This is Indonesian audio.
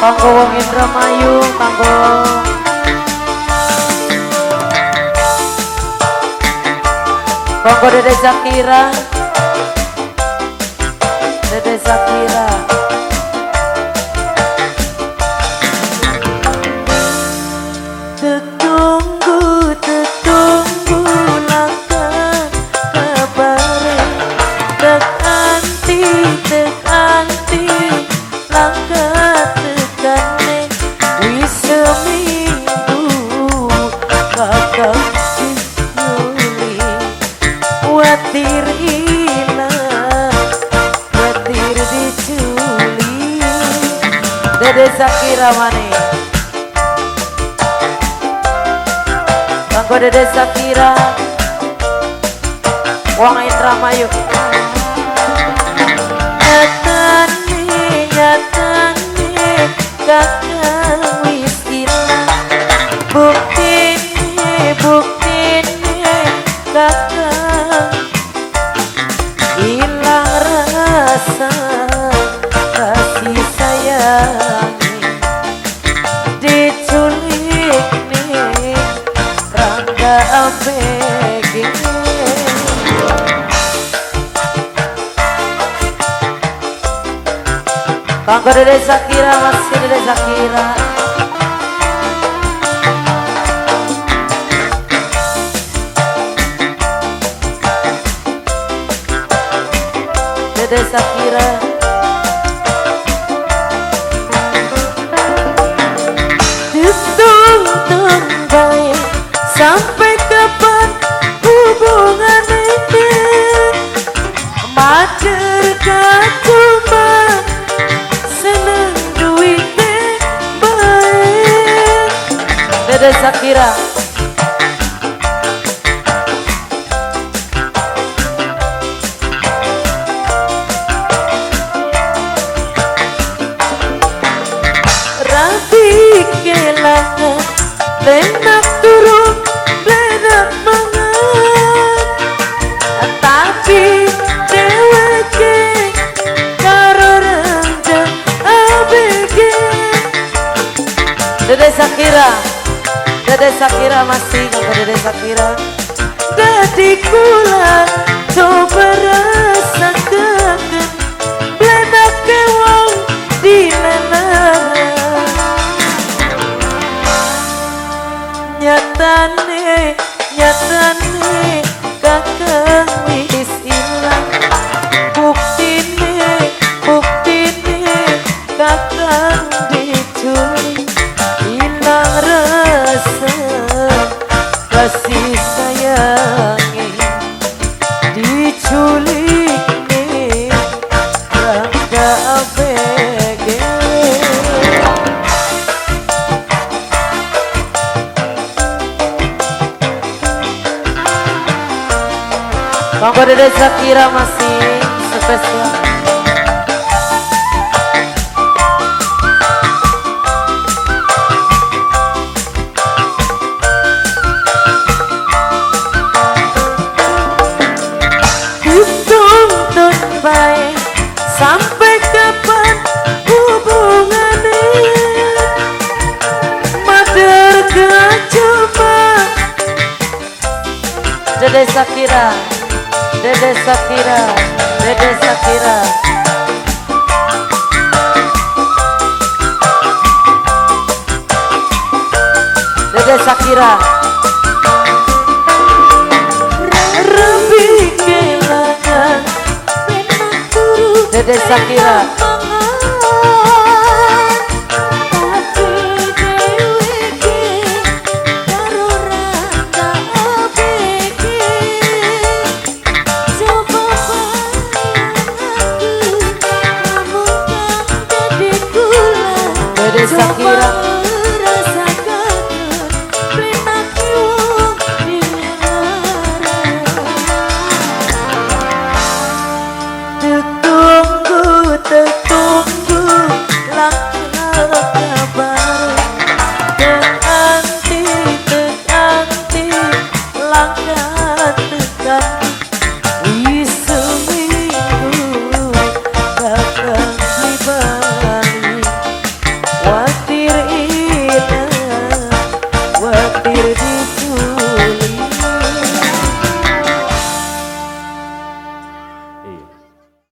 Kanggo wong Indramayu, kanggo Dede Zakira, Dede Zakira. Tetunggu langkah kabare, tek anti langkah tekane wis seminggu kakak disuli watir ilang watir diculi. Dede Zakira maneh kanggo Dede Zakira wong Indramayu. Nyatane kakak wis ilang buktine kakak ilang rasa kasih sayangi diculik nih rangga ambege. Kanggo Dede Zakira, masih Dede Zakira. Dede Zakira. Ditung-tung bae sampai kapan hubungan ini mader cuma seneng duitnya baik. Dede Zakira. Rapi kelangan lenak turun lenak mangan tapi deweke karo renjang ABG. Dede Zakira, Dede Zakira masih kanggo Dede Zakira. Dadi kula coba rasakan lenake wong dilelara. Nyatane kakak wis ilang buktine kakak diculik ilang rasa kasih sayangi diculik nih rangga ABG. Kanggo Dede Zakira masih spesial. Dituntun baik sampai kapan hubungan ini mader cuma. Dede Zakira, Dede Zakira, Dede Zakira. Dede Zakira. Rapi kelangan Dede Zakira.